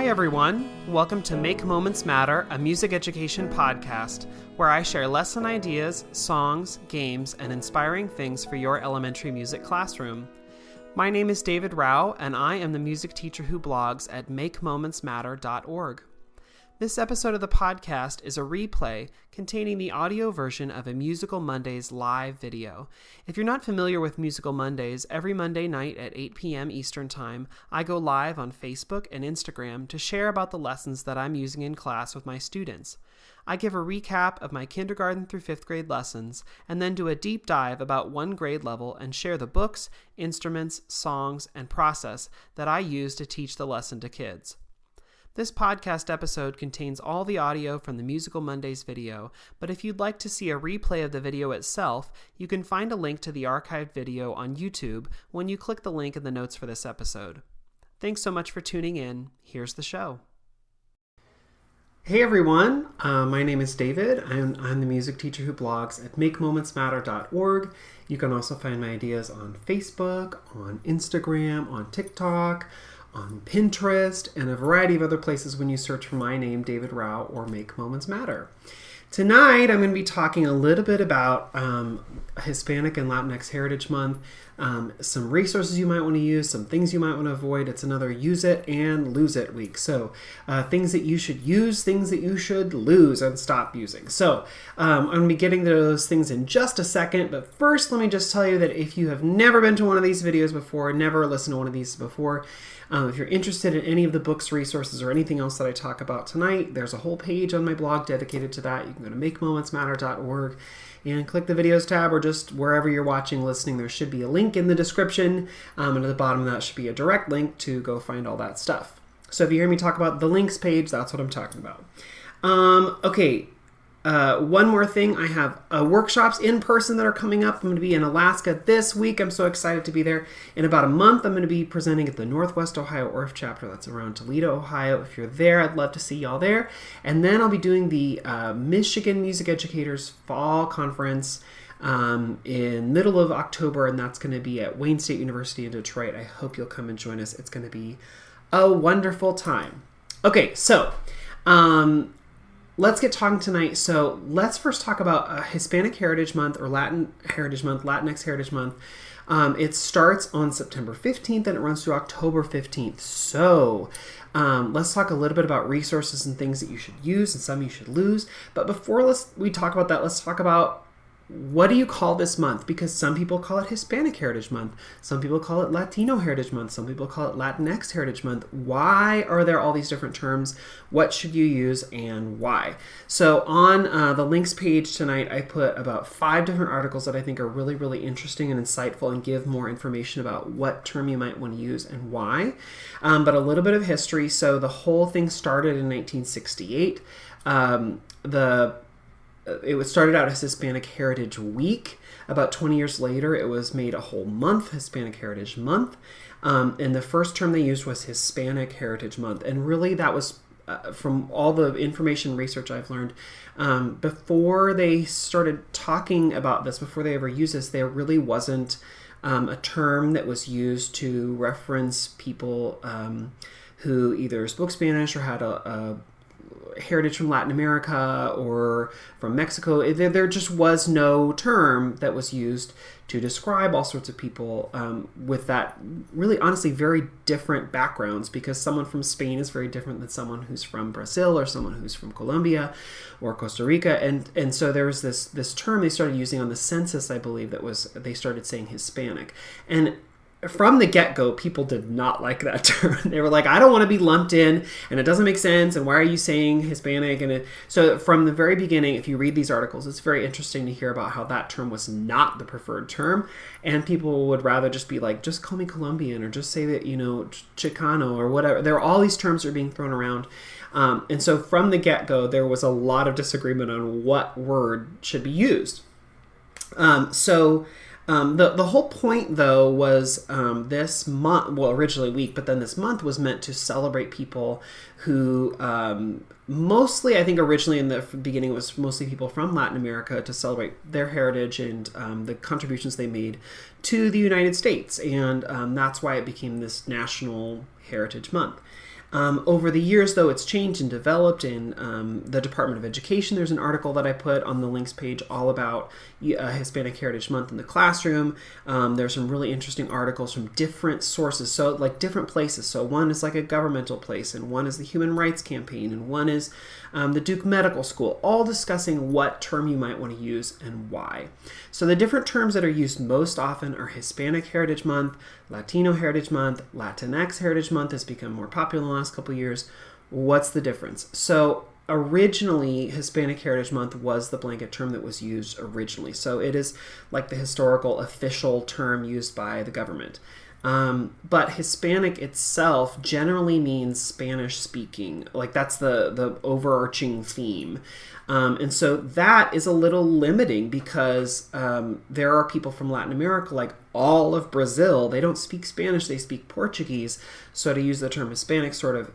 Hi everyone, welcome to Make Moments Matter, a music education podcast, where I share lesson ideas, songs, games, and inspiring things for your elementary music classroom. My name is David Rao, and I am the music teacher who blogs at makemomentsmatter.org. This episode of the podcast is a replay containing the audio version of a Musical Mondays live video. If you're not familiar with Musical Mondays, every Monday night at 8 p.m. Eastern Time, I go live on Facebook and Instagram to share about the lessons that I'm using in class with my students. I give a recap of my kindergarten through 5th grade lessons, and then do a deep dive about one grade level and share the books, instruments, songs, and process that I use to teach the lesson to kids. This podcast episode contains all the audio from the Musical Mondays video, but if you'd like to see a replay of the video itself, you can find a link to the archived video on YouTube when you click the link in the notes for this episode. Thanks so much for tuning in. Here's the show. Hey everyone, my name is David. I'm the music teacher who blogs at makemomentsmatter.org. You can also find my ideas on Facebook, on Instagram, on TikTok, on Pinterest, and a variety of other places when you search for my name, David Rao, or Make Moments Matter. Tonight, I'm going to be talking a little bit about Hispanic and Latinx Heritage Month, some resources you might want to use, some things you might want to avoid. It's another use it and lose it week. So things that you should use, things that you should lose and stop using. So I'm going to be getting to those things in just a second. But first, let me just tell you that if you have never been to one of these videos before, never listened to one of these before, if you're interested in any of the books, resources, or anything else that I talk about tonight, there's a whole page on my blog dedicated to that. You can go to makemomentsmatter.org and click the videos tab, or just wherever you're watching, listening, there should be a link in the description, and at the bottom of that should be a direct link to go find all that stuff. So if you hear me talk about the links page, that's what I'm talking about. One more thing, I have workshops in person that are coming up. I'm going to be in Alaska this week. I'm so excited to be there. In about a month, I'm going to be presenting at the Northwest Ohio ORF chapter. That's around Toledo, Ohio. If you're there, I'd love to see y'all there. And then I'll be doing the Michigan Music Educators Fall Conference in middle of October, and that's going to be at Wayne State University in Detroit. I hope you'll come and join us. It's going to be a wonderful time. Okay, so let's get talking tonight. So let's first talk about Hispanic Heritage Month, or Latin Heritage Month, Latinx Heritage Month. It starts on September 15th and it runs through October 15th. So let's talk a little bit about resources and things that you should use and some you should lose. But before we talk about that, let's talk about, what do you call this month? Because some people call it Hispanic Heritage Month. Some people call it Latino Heritage Month. Some people call it Latinx Heritage Month. Why are there all these different terms? What should you use and why? So on the links page tonight, I put about 5 different articles that I think are really, really interesting and insightful and give more information about what term you might want to use and why. But a little bit of history. So the whole thing started in 1968. It was started out as Hispanic Heritage Week. About 20 years later, it was made a whole month, Hispanic Heritage Month. And the first term they used was Hispanic Heritage Month. And really that was, from all the information research I've learned, before they started talking about this, before they ever used this, there really wasn't a term that was used to reference people who either spoke Spanish or had a heritage from Latin America or from Mexico. There just was no term that was used to describe all sorts of people with that really, honestly, very different backgrounds, because someone from Spain is very different than someone who's from Brazil or someone who's from Colombia or Costa Rica. And so there was this term they started using on the census, I believe, they started saying Hispanic. And from the get-go, people did not like that term. They were like, I don't want to be lumped in, and it doesn't make sense, and why are you saying Hispanic? So from the very beginning, if you read these articles, it's very interesting to hear about how that term was not the preferred term, and people would rather just be like, just call me Colombian, or just say that, Chicano, or whatever. There are all these terms that are being thrown around. And so from the get-go, there was a lot of disagreement on what word should be used. The whole point, though, was this month, well, originally week, but then this month was meant to celebrate people who mostly, I think originally in the beginning, it was mostly people from Latin America, to celebrate their heritage and the contributions they made to the United States. And that's why it became this National Heritage Month. Over the years, though, it's changed and developed. In the Department of Education, there's an article that I put on the links page all about Hispanic Heritage Month in the classroom. There's some really interesting articles from different sources, so like different places. So one is like a governmental place, and one is the Human Rights Campaign, and one is the Duke Medical School, all discussing what term you might want to use and why. So the different terms that are used most often are Hispanic Heritage Month, Latino Heritage Month, Latinx Heritage Month has become more popular in the last couple of years. What's the difference? So originally, Hispanic Heritage Month was the blanket term that was used originally. So it is like the historical official term used by the government. But Hispanic itself generally means Spanish speaking. Like that's the overarching theme. And so that is a little limiting because there are people from Latin America, like all of Brazil, they don't speak Spanish, they speak Portuguese. So to use the term Hispanic sort of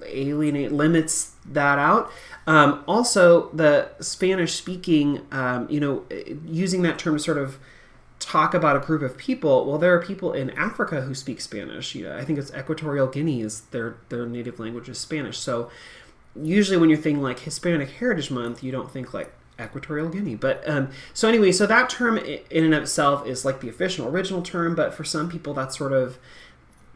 limits that out. Also, the Spanish speaking, using that term to sort of talk about a group of people. Well, there are people in Africa who speak Spanish. I think it's Equatorial Guinea is their native language is Spanish. So usually when you're thinking like Hispanic Heritage Month, you don't think like Equatorial Guinea. But so anyway, so that term in and of itself is like the official original term, but for some people that's sort of,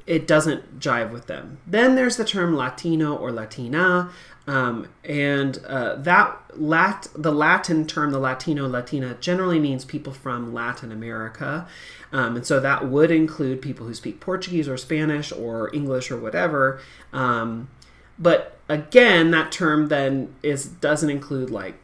it doesn't jive with them. Then there's the term Latino or Latina, and the Latin term, the Latino, Latina, generally means people from Latin America. And so that would include people who speak Portuguese or Spanish or English or whatever. But again, that term then doesn't include like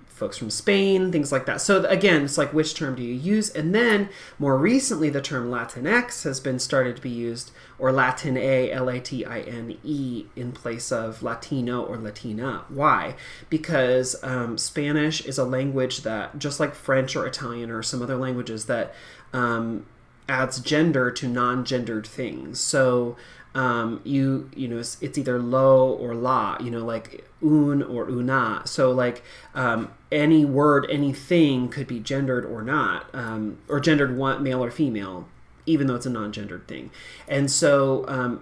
folks from Spain, things like that. So again, it's like, which term do you use? And then more recently, the term Latinx has been started to be used, or Latine, Latine, in place of Latino or Latina. Why? Because Spanish is a language that, just like French or Italian or some other languages, that adds gender to non-gendered things. So it's either lo or la, like un or una. So like any word, anything could be gendered or not, or gendered one, male or female, even though it's a non-gendered thing. And so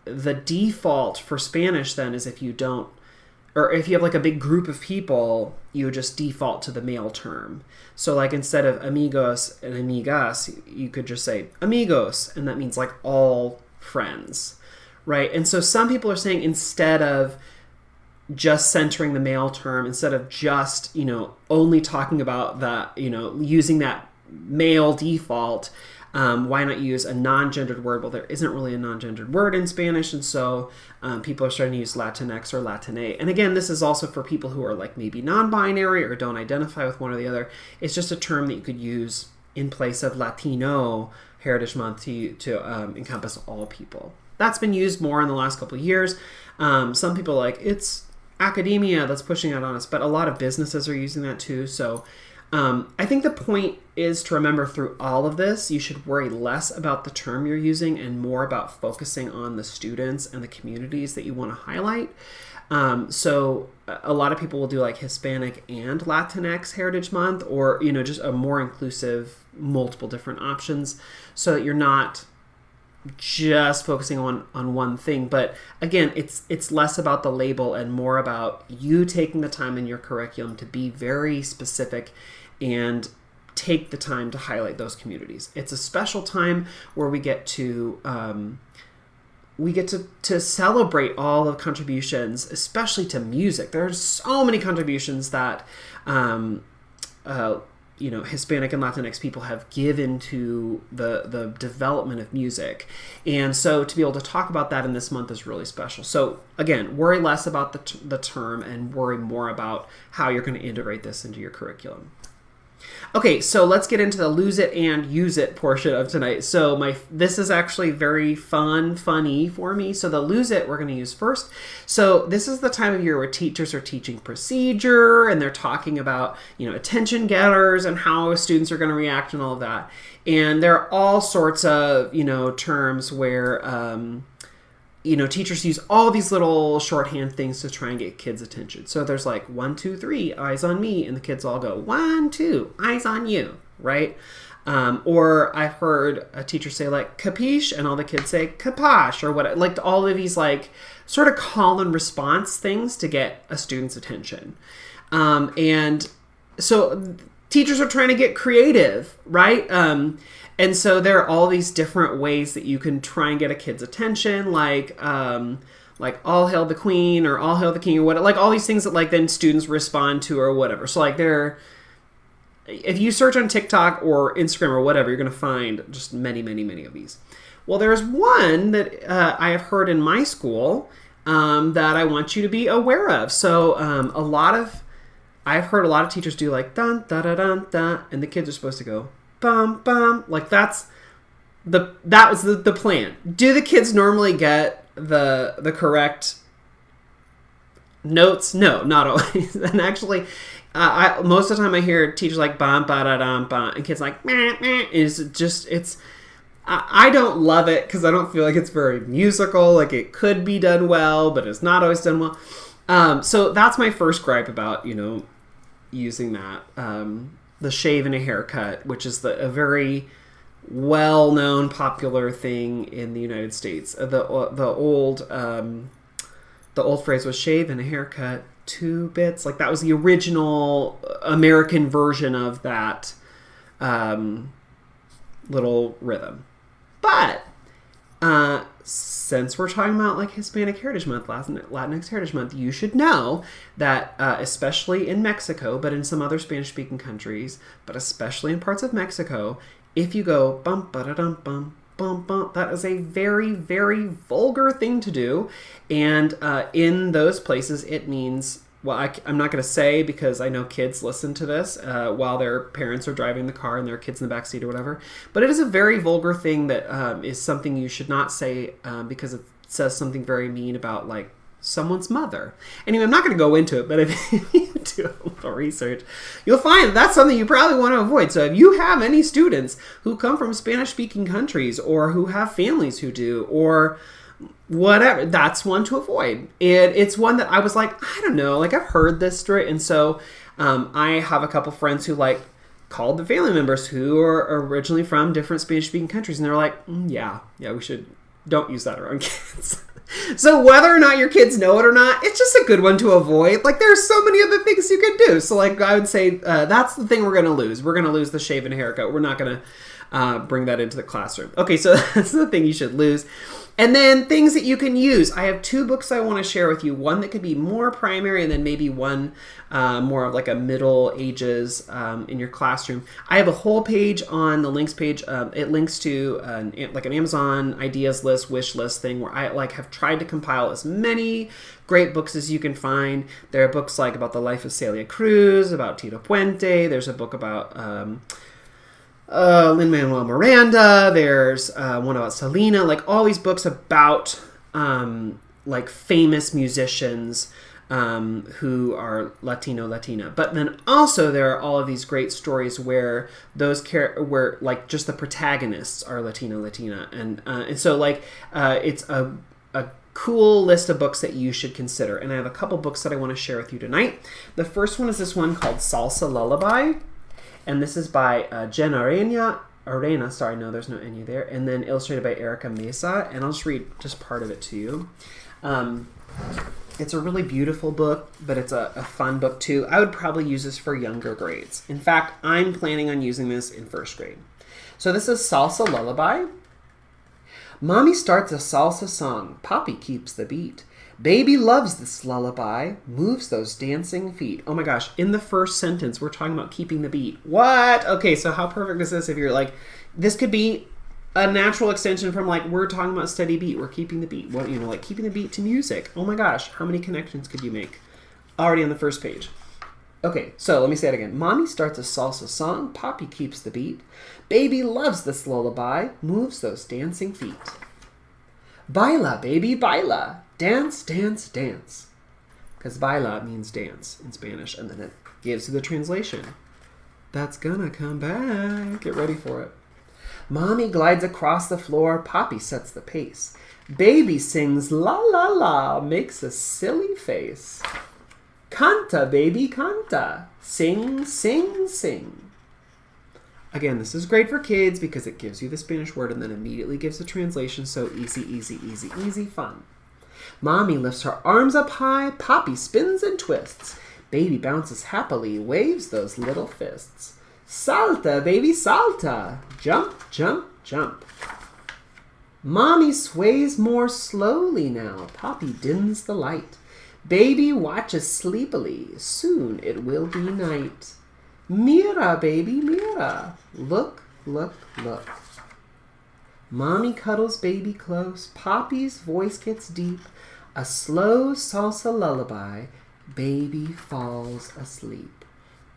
the default for Spanish then is if you don't, or if you have like a big group of people, you just default to the male term. So like instead of amigos and amigas, you could just say amigos, and that means like all friends. Right. And so some people are saying instead of just centering the male term, instead of just, only talking about that, using that male default, why not use a non-gendered word? Well, there isn't really a non-gendered word in Spanish. And so people are starting to use Latinx or Latine. And again, this is also for people who are like maybe non-binary or don't identify with one or the other. It's just a term that you could use in place of Latino Heritage Month to encompass all people. That's been used more in the last couple of years. Some people are like, it's academia that's pushing it on us, but a lot of businesses are using that too. So I think the point is to remember through all of this, you should worry less about the term you're using and more about focusing on the students and the communities that you want to highlight. So a lot of people will do like Hispanic and Latinx Heritage Month, or, just a more inclusive, multiple different options, so that you're not just focusing on one thing. But again, it's less about the label and more about you taking the time in your curriculum to be very specific and take the time to highlight those communities. It's a special time where we get to celebrate all the contributions, especially to music. There are so many contributions that Hispanic and Latinx people have given to the development of music. And so to be able to talk about that in this month is really special. So again, worry less about the term and worry more about how you're going to integrate this into your curriculum. Okay, so let's get into the lose it and use it portion of tonight. So this is actually very funny for me. So the lose it we're going to use first. So this is the time of year where teachers are teaching procedure and they're talking about, attention getters and how students are going to react and all of that. And there are all sorts of, terms where, teachers use all these little shorthand things to try and get kids' attention. So there's like 1, 2, 3, eyes on me, and the kids all go 1, 2, eyes on you, right? Or I've heard a teacher say like capiche, and all the kids say caposh, or what, like all of these like sort of call and response things to get a student's attention. And so teachers are trying to get creative, right? And so there are all these different ways that you can try and get a kid's attention, like all hail the queen or all hail the king or what, like all these things that like then students respond to or whatever. So like if you search on TikTok or Instagram or whatever, you're going to find just many, many, many of these. Well, there's one that I have heard in my school that I want you to be aware of. So I've heard a lot of teachers do like dun da da dun da, and the kids are supposed to go bum bum. Like that was the plan. Do the kids normally get the correct notes? No, not always. And actually, most of the time I hear teachers like bum ba da dum bum, and kids like meh meh. I don't love it because I don't feel like it's very musical. Like it could be done well, but it's not always done well. So that's my first gripe about using that. The shave and a haircut, which is a very well-known, popular thing in the United States. The old phrase was shave and a haircut, 2 bits. Like that was the original American version of that little rhythm. But since we're talking about like Hispanic Heritage Month, Latinx Heritage Month, you should know that especially in Mexico, but in some other Spanish-speaking countries, but especially in parts of Mexico, if you go bum ba da dum bum bum bum, that is a very, very vulgar thing to do. And in those places, it means, well, I'm not going to say because I know kids listen to this while their parents are driving the car and their kids in the backseat or whatever. But it is a very vulgar thing that is something you should not say because it says something very mean about like someone's mother. Anyway, I'm not going to go into it, but if you do a little research, you'll find that's something you probably want to avoid. So if you have any students who come from Spanish-speaking countries or who have families who do, or whatever, that's one to avoid. And it's one that I was like, I don't know, like I've heard this story. And so I have a couple friends who like called the family members who are originally from different Spanish-speaking countries. And they're like, yeah, don't use that around kids. So whether or not your kids know it or not, it's just a good one to avoid. Like there's so many other things you can do. So like I would say that's the thing we're going to lose. We're going to lose the shave and haircut. We're not going to bring that into the classroom. Okay, so that's the thing you should lose. And then things that you can use. I have 2 books I want to share with you. One that could be more primary, and then maybe one more of like a middle ages in your classroom. I have a whole page on the links page. It links to like an Amazon ideas list, wish list thing where I like have tried to compile as many great books as you can find. There are books like about the life of Celia Cruz, about Tito Puente. There's a book about Lin-Manuel Miranda. There's one about Selena. Like all these books about like famous musicians who are Latina. But then also there are all of these great stories where where like just the protagonists are Latina, and so like it's a cool list of books that you should consider. And I have a couple books that I want to share with you tonight. The first one is this one called Salsa Lullaby. And this is by Jen Arena. Sorry, no, there's no N-U there. And then illustrated by Erica Mesa. And I'll just read just part of it to you. It's a really beautiful book, but it's a fun book too. I would probably use this for younger grades. In fact, I'm planning on using this in 1st grade. So this is Salsa Lullaby. Mommy starts a salsa song. Poppy keeps the beat. Baby loves this lullaby, moves those dancing feet. Oh my gosh, in the first sentence, we're talking about keeping the beat. What? Okay, so how perfect is this if you're like, this could be a natural extension from like, we're talking about steady beat, we're keeping the beat. What, like keeping the beat to music. Oh my gosh, how many connections could you make? Already on the first page. Okay, so let me say it again. Mommy starts a salsa song, Poppy keeps the beat. Baby loves this lullaby, moves those dancing feet. Baila, baby, baila. Dance, dance, dance. Because baila means dance in Spanish, and then it gives you the translation. That's gonna come back. Get ready for it. Mommy glides across the floor. Poppy sets the pace. Baby sings la la la, makes a silly face. Canta, baby, canta. Sing, sing, sing. Again, this is great for kids because it gives you the Spanish word and then immediately gives the translation. So easy, easy, easy, easy fun. Mommy lifts her arms up high. Poppy spins and twists. Baby bounces happily, waves those little fists. Salta, baby, salta. Jump, jump, jump. Mommy sways more slowly now. Poppy dims the light. Baby watches sleepily. Soon it will be night. Mira, baby, mira. Look, look, look. Mommy cuddles baby close. Poppy's voice gets deep. A slow salsa lullaby. Baby falls asleep.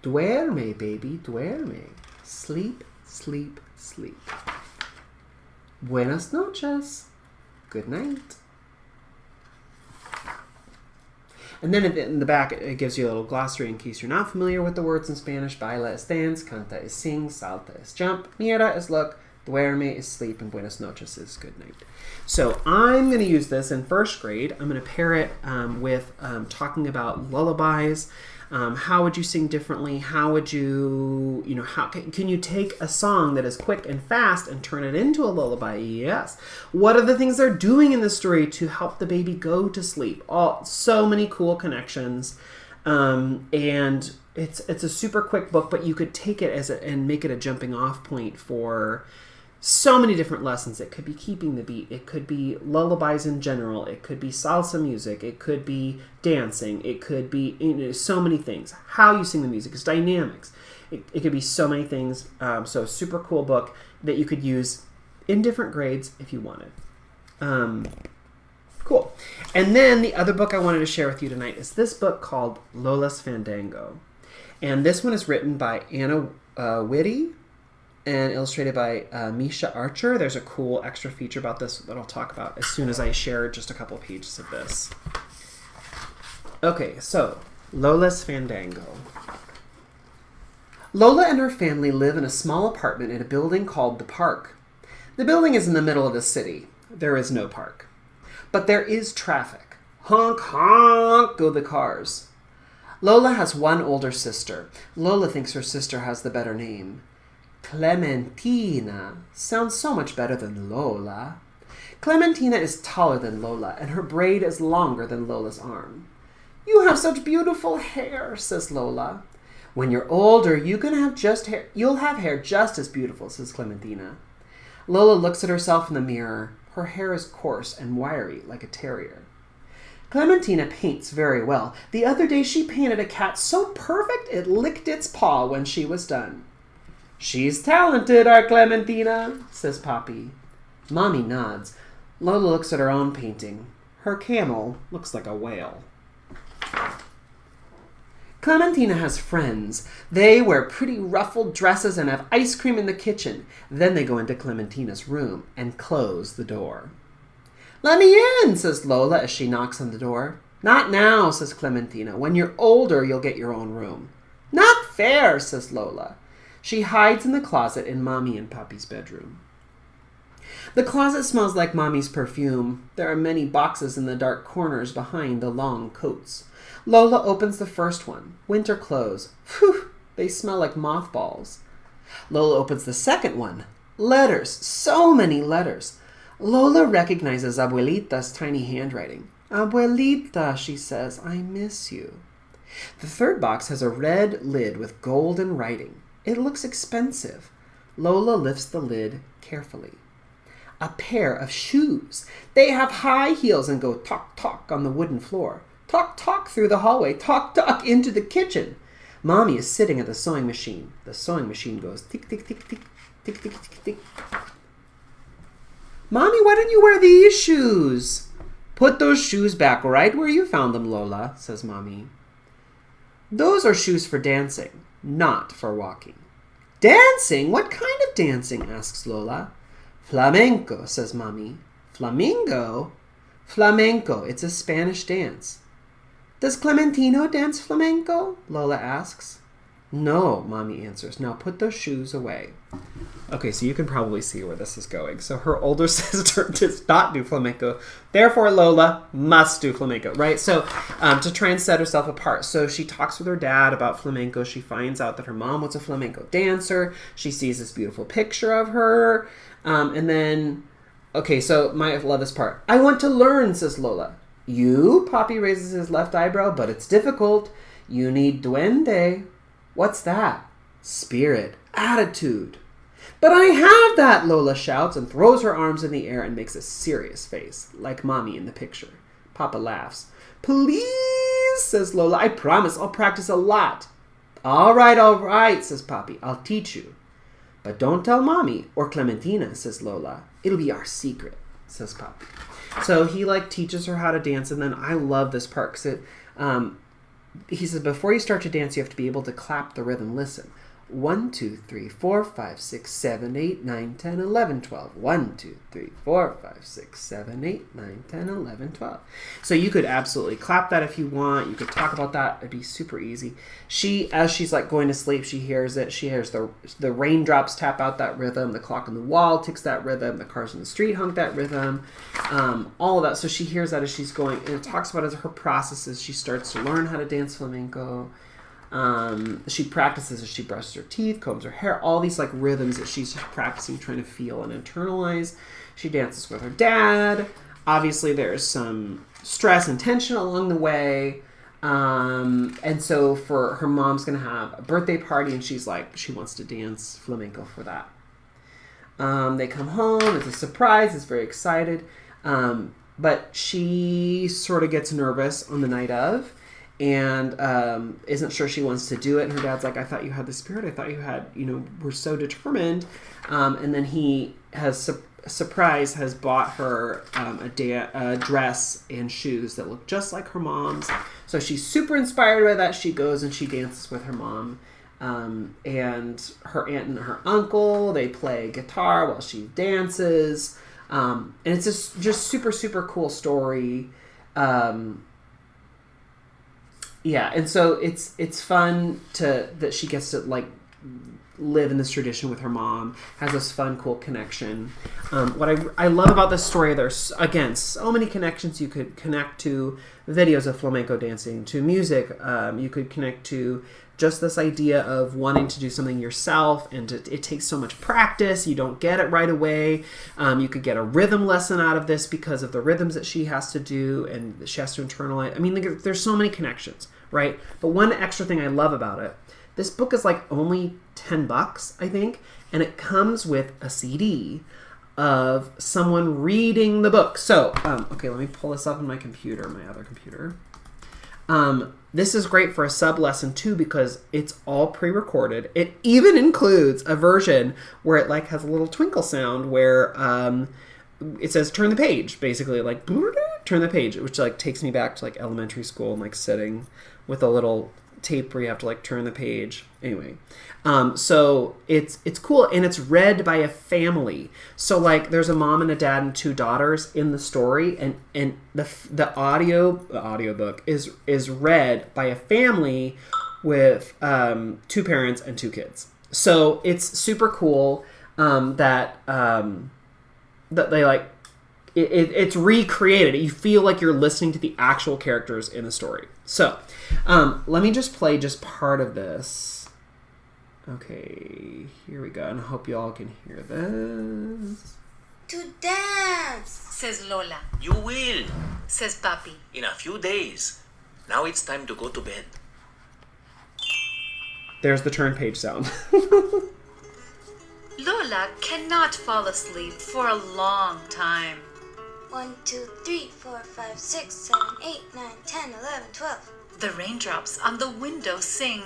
Duerme, baby, duerme. Sleep, sleep, sleep. Buenas noches. Good night. And then in the back, it gives you a little glossary in case you're not familiar with the words in Spanish. Baila is dance, canta is sing, salta is jump, mira is look, duerme is sleep, and buenas noches is good night. So I'm going to use this in first grade. I'm going to pair it with talking about lullabies. How would you sing differently? How would you, how can you take a song that is quick and fast and turn it into a lullaby? Yes. What are the things they're doing in the story to help the baby go to sleep? So many cool connections. And it's a super quick book, but you could take it and make it a jumping off point for so many different lessons. It could be keeping the beat. It could be lullabies in general. It could be salsa music. It could be dancing. It could be so many things. How you sing the music is dynamics. It could be so many things. So super cool book that you could use in different grades if you wanted. Cool. And then the other book I wanted to share with you tonight is this book called Lola's Fandango. And this one is written by Anna Whitty and illustrated by Misha Archer. There's a cool extra feature about this that I'll talk about as soon as I share just a couple pages of this. Okay, so Lola's Fandango. Lola and her family live in a small apartment in a building called the Park. The building is in the middle of the city. There is no park. But there is traffic. Honk, honk go the cars. Lola has one older sister. Lola thinks her sister has the better name. Clementina sounds so much better than Lola. Clementina is taller than Lola, and her braid is longer than Lola's arm. You have such beautiful hair, says Lola. When you're older, you'll have hair just as beautiful, says Clementina. Lola looks at herself in the mirror. Her hair is coarse and wiry, like a terrier. Clementina paints very well. The other day she painted a cat so perfect it licked its paw when she was done. She's talented, our Clementina, says Poppy. Mommy nods. Lola looks at her own painting. Her camel looks like a whale. Clementina has friends. They wear pretty ruffled dresses and have ice cream in the kitchen. Then they go into Clementina's room and close the door. Let me in, says Lola as she knocks on the door. Not now, says Clementina. When you're older, you'll get your own room. Not fair, says Lola. She hides in the closet in Mommy and Poppy's bedroom. The closet smells like Mommy's perfume. There are many boxes in the dark corners behind the long coats. Lola opens the first one. Winter clothes. Phew, they smell like mothballs. Lola opens the second one. Letters. So many letters. Lola recognizes Abuelita's tiny handwriting. Abuelita, she says, I miss you. The third box has a red lid with golden writing. It looks expensive. Lola lifts the lid carefully. A pair of shoes. They have high heels and go tock, tock on the wooden floor. Tock, tock through the hallway. Tock, tock into the kitchen. Mommy is sitting at the sewing machine. The sewing machine goes tick, tick, tick, tick, tick, tick, tick, tick. Mommy, why don't you wear these shoes? Put those shoes back right where you found them, Lola, says Mommy. Those are shoes for dancing, not for walking. Dancing? What kind of dancing? Asks Lola. Flamenco, says Mommy. Flamingo? Flamenco. It's a Spanish dance. Does Clementino dance flamenco? Lola asks. No, Mommy answers. Now put those shoes away. Okay, so you can probably see where this is going. So her older sister does not do flamenco. Therefore, Lola must do flamenco, right? So to try and set herself apart. So she talks with her dad about flamenco. She finds out that her mom was a flamenco dancer. She sees this beautiful picture of her. And then, okay, so I love this part. I want to learn, says Lola. You? Poppy raises his left eyebrow, but it's difficult. You need duende. What's that? Spirit. Attitude. But I have that, Lola shouts and throws her arms in the air and makes a serious face, like Mommy in the picture. Papa laughs. Please, says Lola. I promise I'll practice a lot. All right, says Poppy. I'll teach you. But don't tell Mommy or Clementina, says Lola. It'll be our secret, says Poppy. So he teaches her how to dance, and then I love this part because he says, before you start to dance, you have to be able to clap the rhythm. Listen. 1, 2, 3, 4, 5, 6, 7, 8, 9, 10, 11, 12. 1, 2, 3, 4, 5, 6, 7, 8, 9, 10, 11, 12. So you could absolutely clap that if you want. You could talk about that. It'd be super easy. As she's going to sleep, she hears it. She hears the raindrops tap out that rhythm. The clock on the wall ticks that rhythm. The cars on the street honk that rhythm. All of that. So she hears that as she's going. And it talks about as her processes. She starts to learn how to dance flamenco. She practices as she brushes her teeth, combs her hair, all these rhythms that she's just practicing, trying to feel and internalize. She dances with her dad. Obviously there's some stress and tension along the way. And so for her mom's going to have a birthday party and she wants to dance flamenco for that. They come home. It's a surprise. It's very excited. But she sort of gets nervous on the night of. And isn't sure she wants to do it. And her dad's like, I thought you had the spirit. I thought you had, were so determined. And then he has, surprise, has bought her a dress and shoes that look just like her mom's. So she's super inspired by that. She goes and she dances with her mom. And her aunt and her uncle, they play guitar while she dances. And it's just super, super cool story. Yeah, and so it's fun that she gets to live in this tradition with her mom, has this fun, cool connection. What I love about this story, there's, again, so many connections. You could connect to videos of flamenco dancing, to music. You could connect to just this idea of wanting to do something yourself, and it takes so much practice. You don't get it right away. You could get a rhythm lesson out of this because of the rhythms that she has to do and she has to internalize. I mean, there's so many connections, right? But one extra thing I love about it, this book is only $10, I think, and it comes with a CD of someone reading the book. So, okay, let me pull this up on my computer, my other computer. This is great for a sub lesson too because it's all pre-recorded. It even includes a version where it has a little twinkle sound where it says turn the page, basically turn the page, which takes me back to elementary school and sitting with a little tape where you have to turn the page. Anyway, so it's cool, and it's read by a family. So there's a mom and a dad and 2 daughters in the story, and the audiobook is read by a family with 2 parents and 2 kids. So it's super cool that they it's recreated. You feel like you're listening to the actual characters in the story. So let me just play just part of this. Okay, here we go. And I hope you all can hear this. To dance, says Lola. You will, says Papi. in a few days. Now it's time to go to bed. There's the turn page sound. Lola cannot fall asleep for a long time. 1, 2, 3, 4, 5, 6, 7, 8, 9, 10, 11, 12. The raindrops on the window sing.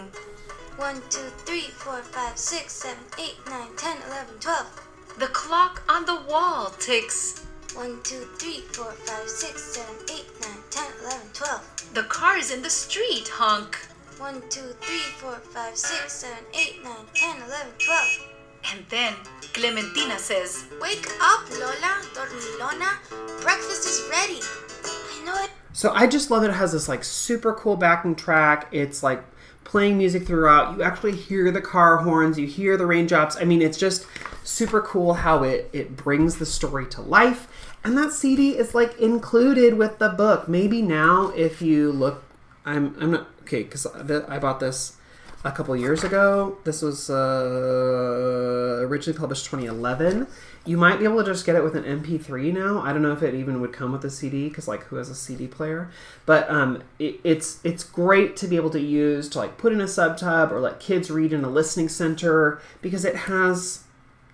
1, 2, 3, 4, 5, 6, 7, 8, 9, 10, 11, 12. The clock on the wall ticks. 1, 2, 3, 4, 5, 6, 7, 8, 9, 10, 11, 12. The cars in the street honk. 1, 2, 3, 4, 5, 6, 7, 8, 9, 10, 11, 12. And then Clementina says, Wake up, Lola, dormilona. Breakfast is ready. I know it. So I just love it. It has this super cool backing track. It's playing music throughout. You actually hear the car horns, you hear the raindrops. I mean, it's just super cool how it brings the story to life. And that CD is like included with the book. Maybe now if you look, I'm not, okay, because I bought this a couple years ago. This was originally published 2011. You might be able to just get it with an MP3 now. I don't know if it even would come with a CD, because like who has a CD player? But it's great to be able to use to like put in a subtub or let kids read in a listening center, because it has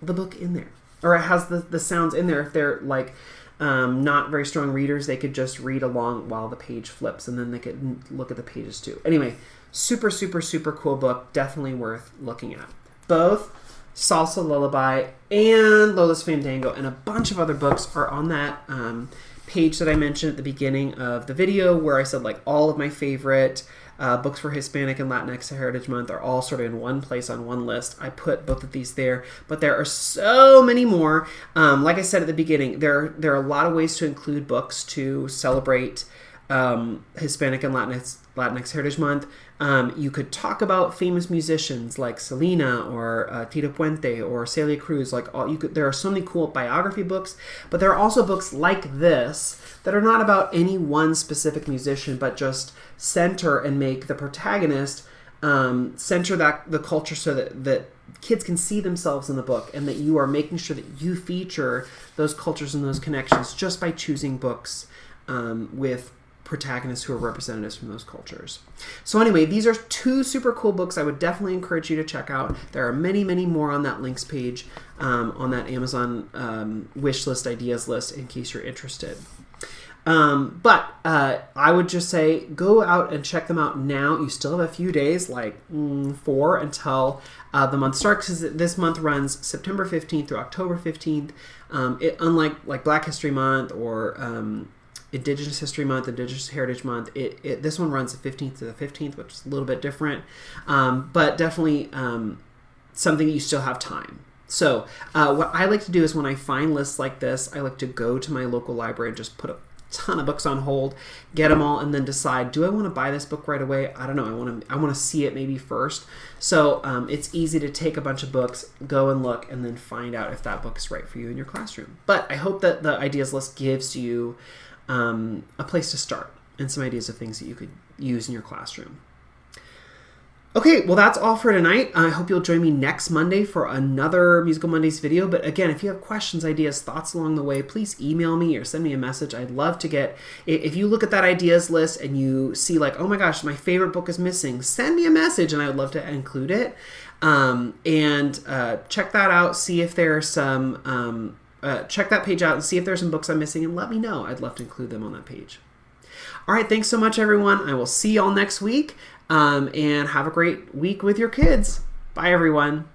the book in there, or it has the sounds in there. If they're like not very strong readers, they could just read along while the page flips, and then they could look at the pages too. Anyway, super, super, super cool book. Definitely worth looking at. Both Salsa Lullaby and Lola's Fandango and a bunch of other books are on that page that I mentioned at the beginning of the video, where I said like all of my favorite books for Hispanic and Latinx Heritage Month are all sort of in one place on one list. I put both of these there, but there are so many more. Like I said at the beginning, there are a lot of ways to include books to celebrate Hispanic and Latinx Heritage Month. You could talk about famous musicians like Selena or Tito Puente or Celia Cruz. There are so many cool biography books, but there are also books like this that are not about any one specific musician, but just center and make the protagonist center the culture so that kids can see themselves in the book, and that you are making sure that you feature those cultures and those connections just by choosing books with protagonists who are representatives from those cultures. So anyway, these are two super cool books I would definitely encourage you to check out. There are many, many more on that links page, on that Amazon wish list, ideas list, in case you're interested. But I would just say go out and check them out now. You still have a few days, like 4 until the month starts, because this month runs September 15th through October 15th. Unlike like Black History Month or Indigenous History Month, Indigenous Heritage Month, this one runs the 15th to the 15th, which is a little bit different, but definitely something you still have time. So what I like to do is when I find lists like this, I like to go to my local library and just put a ton of books on hold, get them all, and then decide, do I want to buy this book right away? I don't know. I want to see it maybe first. So it's easy to take a bunch of books, go and look, and then find out if that book is right for you in your classroom. But I hope that the ideas list gives you a place to start and some ideas of things that you could use in your classroom. Okay, well that's all for tonight. I hope you'll join me next Monday for another Musical Mondays video. But again, if you have questions, ideas, thoughts along the way, please email me or send me a message. I'd love to get, if you look at that ideas list and you see like, oh my gosh, my favorite book is missing, send me a message and I would love to include it. Check that out, see if there's some, check that page out and see if there's some books I'm missing, and let me know. I'd love to include them on that page. All right, thanks so much, everyone. I will see y'all next week, and have a great week with your kids. Bye, everyone.